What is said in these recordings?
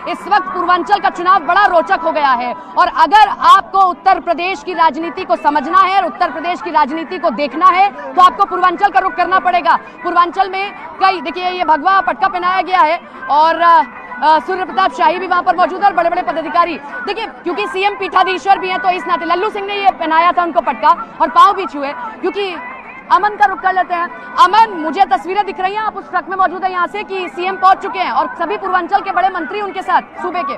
इस वक्त पूर्वांचल का चुनाव बड़ा रोचक हो गया है। और अगर आपको उत्तर प्रदेश की राजनीति को समझना है और उत्तर प्रदेश की राजनीति को देखना है तो आपको पूर्वांचल का रुख करना पड़ेगा। पूर्वांचल में कई, देखिए ये भगवा पटका पहनाया गया है और सूर्य प्रताप शाही भी वहां पर मौजूद है और बड़े बड़े पदाधिकारी। देखिए क्योंकि सीएम पीठाधीश्वर भी हैं तो इस नाते लल्लू सिंह ने ये पहनाया था उनको पटका और पांव भी छुए। क्योंकि अमन का रुख कर लेते हैं। अमन, मुझे तस्वीरें दिख रही हैं, आप उस ट्रक में मौजूद है यहाँ से कि सीएम पहुंच चुके हैं और सभी पूर्वांचल के बड़े मंत्री उनके साथ सूबे के।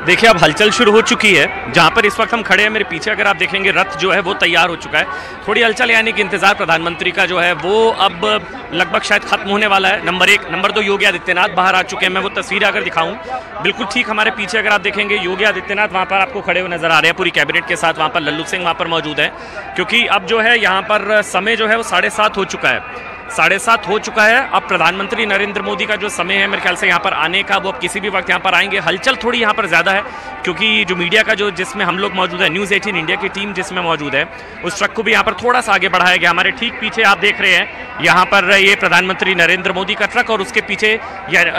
देखिए अब हलचल शुरू हो चुकी है। जहां पर इस वक्त हम खड़े हैं मेरे पीछे अगर आप देखेंगे रथ जो है वो तैयार हो चुका है। थोड़ी हलचल यानी कि इंतजार प्रधानमंत्री का जो है वो अब लगभग शायद खत्म होने वाला है। नंबर 1, नंबर 2 योगी आदित्यनाथ बाहर आ चुके हैं। मैं वो तस्वीरें अगर दिखाऊं, बिल्कुल ठीक हमारे पीछे अगर आप देखेंगे योगी आदित्यनाथ वहां पर आपको खड़े हुए नजर आ रहे हैं पूरी कैबिनेट के साथ। वहां पर लल्लू सिंह वहां पर मौजूद है क्योंकि अब जो है यहाँ पर समय जो है वो 7:30 हो चुका है। 7:30 हो चुका है। अब प्रधानमंत्री नरेंद्र मोदी का जो समय है मेरे ख्याल से यहाँ पर आने का, वो अब किसी भी वक्त यहाँ पर आएंगे। हलचल थोड़ी यहाँ पर ज़्यादा है क्योंकि जो मीडिया का जो जिसमें हम लोग मौजूद है, न्यूज़ 18 इंडिया की टीम जिसमें मौजूद है, उस ट्रक को भी यहाँ पर थोड़ा सा आगे बढ़ाया गया। हमारे ठीक पीछे आप देख रहे हैं यहाँ पर ये प्रधानमंत्री नरेंद्र मोदी का ट्रक और उसके पीछे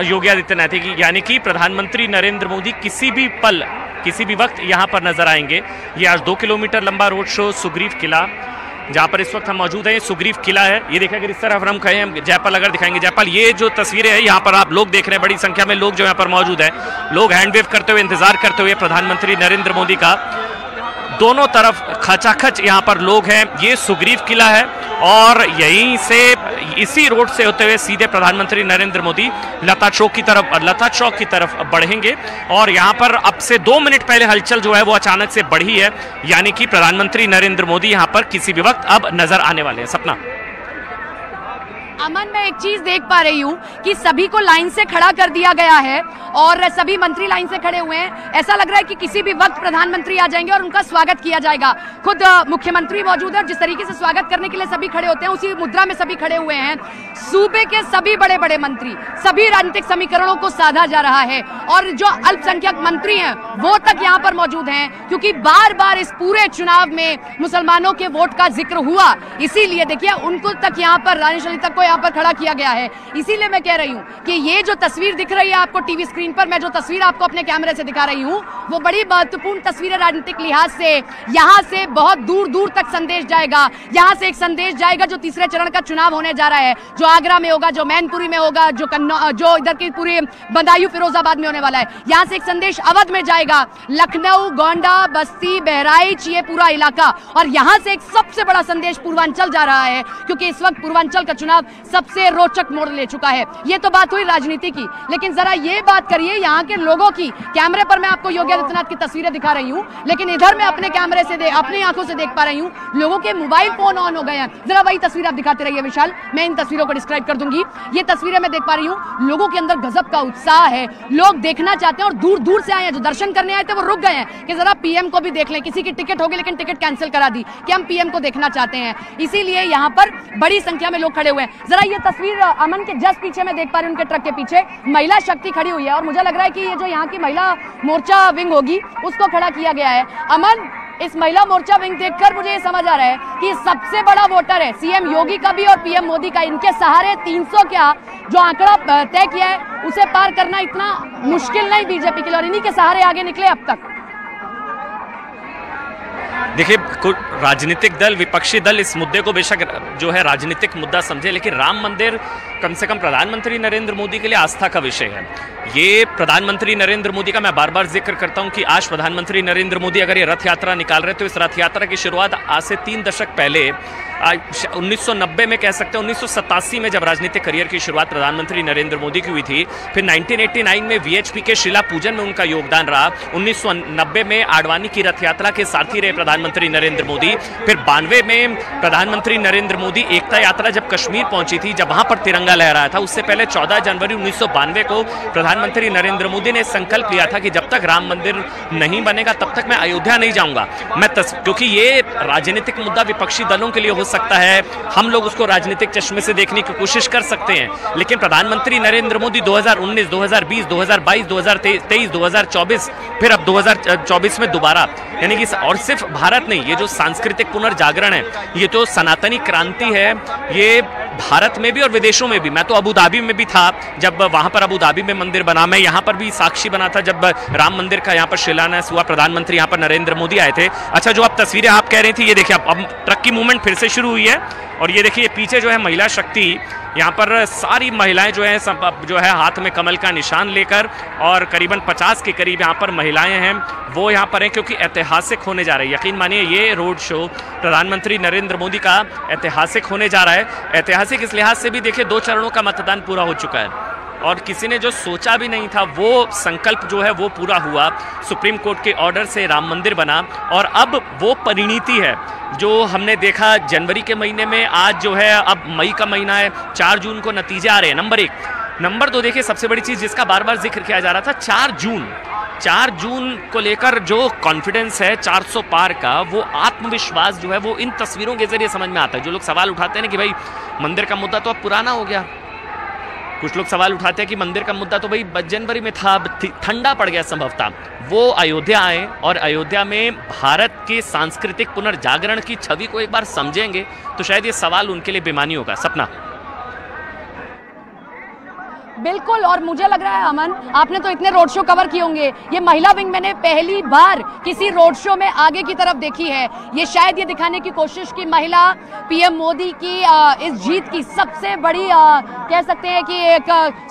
योगी आदित्यनाथ की, यानी कि प्रधानमंत्री नरेंद्र मोदी किसी भी पल किसी भी वक्त यहाँ पर नजर आएंगे। ये आज 2 किलोमीटर लंबा रोड शो सुग्रीव किला, जहाँ पर इस वक्त हम मौजूद हैं, सुग्रीव किला है। ये देखिए अगर इस तरफ हम खड़े हैं, जयपाल अगर दिखाएंगे, जयपाल ये जो तस्वीरें हैं यहाँ पर आप लोग देख रहे हैं, बड़ी संख्या में लोग जो यहाँ पर मौजूद है, लोग हैंड वेव करते हुए इंतजार करते हुए प्रधानमंत्री नरेंद्र मोदी का। दोनों तरफ खचाखच यहाँ पर लोग हैं। ये सुग्रीव किला है और यहीं से इसी रोड से होते हुए सीधे प्रधानमंत्री नरेंद्र मोदी लता चौक की तरफ बढ़ेंगे। और यहाँ पर अब से 2 मिनट पहले हलचल जो है वो अचानक से बढ़ी है, यानी कि प्रधानमंत्री नरेंद्र मोदी यहाँ पर किसी भी वक्त अब नजर आने वाले हैं। सपना, अमन, मैं एक चीज देख पा रही हूँ कि सभी को लाइन से खड़ा कर दिया गया है और सभी मंत्री लाइन से खड़े हुए हैं। ऐसा लग रहा है कि किसी भी वक्त प्रधानमंत्री आ जाएंगे और उनका स्वागत किया जाएगा। खुद मुख्यमंत्री मौजूद है और जिस तरीके से स्वागत करने के लिए सभी खड़े होते हैं उसी मुद्रा में सभी खड़े हुए हैं। सूबे के सभी बड़े बड़े मंत्री, सभी राजनीतिक समीकरणों को साधा जा रहा है और जो अल्पसंख्यक मंत्री हैं वो तक यहाँ पर मौजूद हैं क्योंकि बार बार इस पूरे चुनाव में मुसलमानों के वोट का जिक्र हुआ, इसीलिए देखिए उनको तक यहाँ पर रानी शली तक को यहाँ पर खड़ा किया गया है। इसीलिए मैं कह रही हूँ कि ये जो तस्वीर दिख रही है आपको टीवी स्क्रीन पर, मैं जो तस्वीर आपको अपने कैमरे से दिखा रही हूँ वो बड़ी महत्वपूर्ण तस्वीर है राजनीतिक लिहाज से। यहाँ से बहुत दूर दूर तक संदेश जाएगा। यहाँ से एक संदेश जाएगा जो तीसरे चरण का चुनाव होने जा रहा है, जो आगरा में होगा, जो मैनपुरी में होगा, जो इधर की पूरी बदायूं फिरोजाबाद में होने वाला है। यहाँ से एक संदेश अवध में जाएगा, लखनऊ, गोंडा, बस्ती, बहराइच, ये पूरा इलाका। और यहाँ से एक सबसे बड़ा संदेश पूर्वांचल जा रहा है क्योंकि इस वक्त पूर्वांचल का चुनाव सबसे रोचक मोड़ ले चुका है। ये तो बात हुई राजनीति की, लेकिन जरा ये बात करिए यहाँ के लोगों की। कैमरे पर मैं आपको योगी आदित्यनाथ की तस्वीरें दिखा रही हूँ, लेकिन इधर मैं अपने कैमरे से अपनी आंखों से देख पा रही हूँ लोगों के मोबाइल फोन ऑन हो गए हैं। जरा वही तस्वीर आप दिखाते रहिए विशाल, मैं इन तस्वीरों को डिस्क्राइब कर दूंगी। ये तस्वीरें मैं देख पा रही हूँ, लोगों के अंदर गजब का उत्साह है, लोग देखना चाहते हैं और दूर दूर से आए हैं। जो दर्शन करने आए थे वो रुक गए हैं कि जरा पीएम को भी देख लें। किसी की टिकट होगी लेकिन टिकट कैंसिल करा दी कि हम पीएम को देखना चाहते हैं, इसीलिए यहाँ पर बड़ी संख्या में लोग खड़े हुए हैं। जरा ये तस्वीर अमन के जस्ट पीछे मैं देख पा रही हूँ, उनके ट्रक के पीछे महिला शक्ति खड़ी हुई है और मुझे लग रहा है कि ये जो यहाँ की महिला मोर्चा विंग होगी उसको खड़ा किया गया है। अमन, इस महिला मोर्चा विंग देखकर मुझे ये समझ आ रहा है कि सबसे बड़ा वोटर है सीएम योगी का भी और पीएम मोदी का। इनके सहारे 300 क्या जो आंकड़ा तय किया है उसे पार करना इतना मुश्किल नहीं बीजेपी के लिए और इन्हीं के सहारे आगे निकले अब तक। देखिए राजनीतिक दल, विपक्षी दल इस मुद्दे को बेशक जो है राजनीतिक मुद्दा समझे, लेकिन राम मंदिर कम से कम प्रधानमंत्री नरेंद्र मोदी के लिए आस्था का विषय है। ये प्रधानमंत्री नरेंद्र मोदी का मैं बार बार जिक्र करता हूं कि आज प्रधानमंत्री नरेंद्र मोदी अगर ये रथ यात्रा निकाल रहे तो इस रथ यात्रा की शुरुआत आज से 3 दशक पहले 1990 में कह सकते हैं, 1987 में जब राजनीतिक करियर की शुरुआत प्रधानमंत्री नरेंद्र मोदी की हुई थी। फिर 1989 में वीएचपी के शिला पूजन में उनका योगदान रहा। 1990 में आडवाणी की रथ यात्रा के सारथी रहे प्रधानमंत्री नरेंद्र मोदी। फिर 92 में प्रधानमंत्री नरेंद्र मोदी एकता यात्रा जब कश्मीर पहुंची थी, जब वहां पर तिरंगा लहराया था, उससे पहले 14 जनवरी 1992 को प्रधानमंत्री नरेंद्र मोदी ने संकल्प लिया था कि जब तक राम मंदिर नहीं बनेगा तब तक मैं अयोध्या नहीं जाऊंगा। क्योंकि ये राजनीतिक मुद्दा विपक्षी दलों के लिए हो सकता है, हम लोग उसको राजनीतिक चश्मे से देखने की कोशिश कर सकते हैं, लेकिन प्रधानमंत्री नरेंद्र मोदी 2019, 2020, 2022, 2023, 2024 फिर अब 2024 में दोबारा, यानी कि और सिर्फ भारत नहीं, ये जो सांस्कृतिक पुनर्जागरण है, ये तो सनातनी क्रांति है, ये भारत में भी और विदेशों में भी। मैं तो अबू धाबी में भी था जब वहां पर अबू धाबी में मंदिर बना, मैं यहाँ पर भी साक्षी बना था जब राम मंदिर का यहाँ पर शिलान्यास हुआ, प्रधानमंत्री यहाँ पर नरेंद्र मोदी आए थे। अच्छा, जो आप तस्वीरें आप कह रही थी, ये देखिए अब ट्रक की मूवमेंट फिर से शुरू हुई है और ये देखिए पीछे जो है महिला शक्ति, यहाँ पर सारी महिलाएं जो है सब जो है हाथ में कमल का निशान लेकर, और करीबन 50 के करीब यहाँ पर महिलाएं हैं वो यहाँ पर हैं, क्योंकि ऐतिहासिक होने जा रही है। यकीन मानिए ये रोड शो प्रधानमंत्री नरेंद्र मोदी का ऐतिहासिक होने जा रहा है। ऐतिहासिक इस लिहाज से भी देखिए 2 चरणों का मतदान पूरा हो चुका है और किसी ने जो सोचा भी नहीं था वो संकल्प जो है वो पूरा हुआ। सुप्रीम कोर्ट के ऑर्डर से राम मंदिर बना और अब वो परिणति है जो हमने देखा जनवरी के महीने में। आज जो है अब मई का महीना है, 4 जून को नतीजे आ रहे हैं। नंबर 1। नंबर 2 देखिए सबसे बड़ी चीज जिसका बार बार जिक्र किया जा रहा था, 4 जून को लेकर जो कॉन्फिडेंस है 400 पार का, वो आत्मविश्वास जो है वो इन तस्वीरों के जरिए समझ में आता है। जो लोग सवाल उठाते हैं ना कि भाई मंदिर का मुद्दा तो अब पुराना हो गया, कुछ लोग सवाल उठाते हैं कि मंदिर का मुद्दा तो भाई जनवरी में था, ठंडा पड़ गया संभवतः, वो अयोध्या आए और अयोध्या में भारत के सांस्कृतिक पुनर्जागरण की छवि को एक बार समझेंगे तो शायद ये सवाल उनके लिए बेमानी होगा। सपना। बिल्कुल, और मुझे लग रहा है अमन, आपने तो इतने रोड शो कवर किए होंगे, ये महिला विंग मैंने पहली बार किसी रोड शो में आगे की तरफ देखी है। ये शायद ये दिखाने की कोशिश की महिला पीएम मोदी की इस जीत की सबसे बड़ी कह सकते हैं कि एक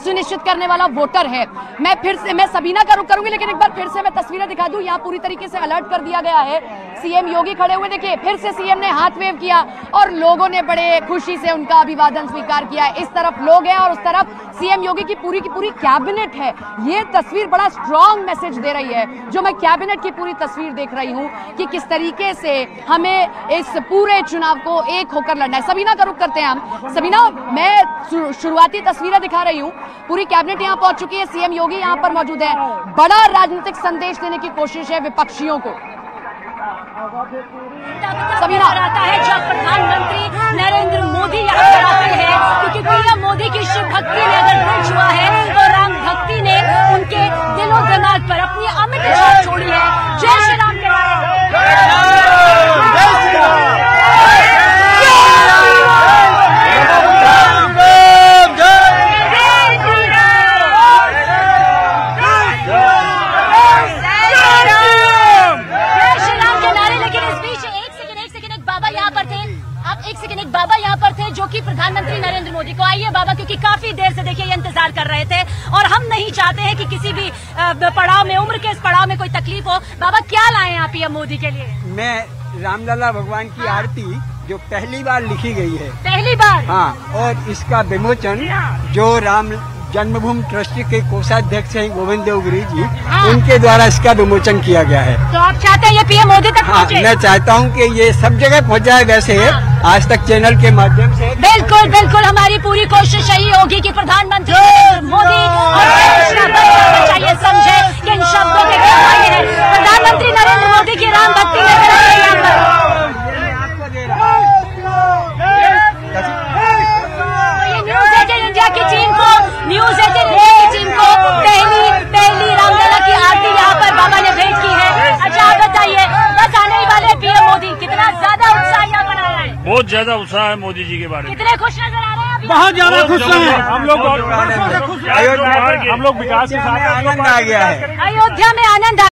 सुनिश्चित करने वाला वोटर है। मैं सबीना का रुख करूंगी, लेकिन एक बार फिर से मैं तस्वीरें दिखा दूं। यहाँ पूरी तरीके से अलर्ट कर दिया गया है। सीएम योगी खड़े हुए, देखिए फिर से सीएम ने हाथ वेव किया और लोगों ने बड़े खुशी से उनका अभिवादन स्वीकार किया। इस तरफ लोग हैं और उस तरफ सीएम योगी की पूरी कैबिनेट है। ये तस्वीर बड़ा स्ट्रॉन्ग मैसेज दे रही है, जो मैं कैबिनेट की पूरी तस्वीर देख रही हूं कि किस तरीके से हमें इस पूरे चुनाव को एक होकर लड़ना है। सबीना का रुख करते हैं हम। सबीना, मैं शुरुआती तस्वीरें दिखा रही हूं, पूरी कैबिनेट यहां पहुंच चुकी है, सीएम योगी यहां पर मौजूद है। बड़ा राजनीतिक संदेश देने की कोशिश है विपक्षियों को। सबीना आता है जब प्रधानमंत्री नरेंद्र मोदी यहाँ पर आते हैं, क्योंकि पीएम मोदी की शिव भक्ति ने अगर दिल छुआ है तो राम भक्ति ने उनके दिलो दिमाग पर अपनी अमिट छाप छोड़ी है। जय श्री राम के बाबा यहाँ पर थे जो कि प्रधानमंत्री नरेंद्र मोदी को, आइए बाबा, क्योंकि काफी देर से देखिए ये इंतजार कर रहे थे और हम नहीं चाहते हैं कि किसी भी पड़ाव में, उम्र के इस पड़ाव में कोई तकलीफ हो। बाबा क्या लाए हैं आप पीएम मोदी के लिए? मैं रामलला भगवान की आरती जो पहली बार लिखी गई है, पहली बार, हाँ, और इसका विमोचन जो राम जन्मभूमि ट्रस्ट के कोषाध्यक्ष हैं गोविंद देव गिरी जी, उनके द्वारा इसका विमोचन किया गया है। तो आप चाहते हैं ये पीएम मोदी तक पहुंचे? हाँ, मैं चाहता हूँ कि ये सब जगह पहुँच जाए। वैसे आज तक चैनल के माध्यम से बिल्कुल बिल्कुल हमारी पूरी कोशिश यही होगी कि प्रधानमंत्री मोदी चाहिए समझे कि इन शब्दों के क्या मायने हैं। प्रधानमंत्री नरेंद्र मोदी की राम भक्ति इंडिया की टीम को, न्यूज 18 इंडिया की टीम को पहली रामलला की आरती यहाँ पर बाबा ने भेंट की है। अच्छा आप बताइए, बस आने वाले पीएम मोदी, कितना ज्यादा उत्साह यहाँ बनाया है? बहुत ज्यादा उत्साह है मोदी जी के बारे में। कितने खुश नजर आ रहे हैं? बहुत ज्यादा खुश हैं हम लोग। हम लोग विकास के साथ आनंद आ गया है। अयोध्या में आनंद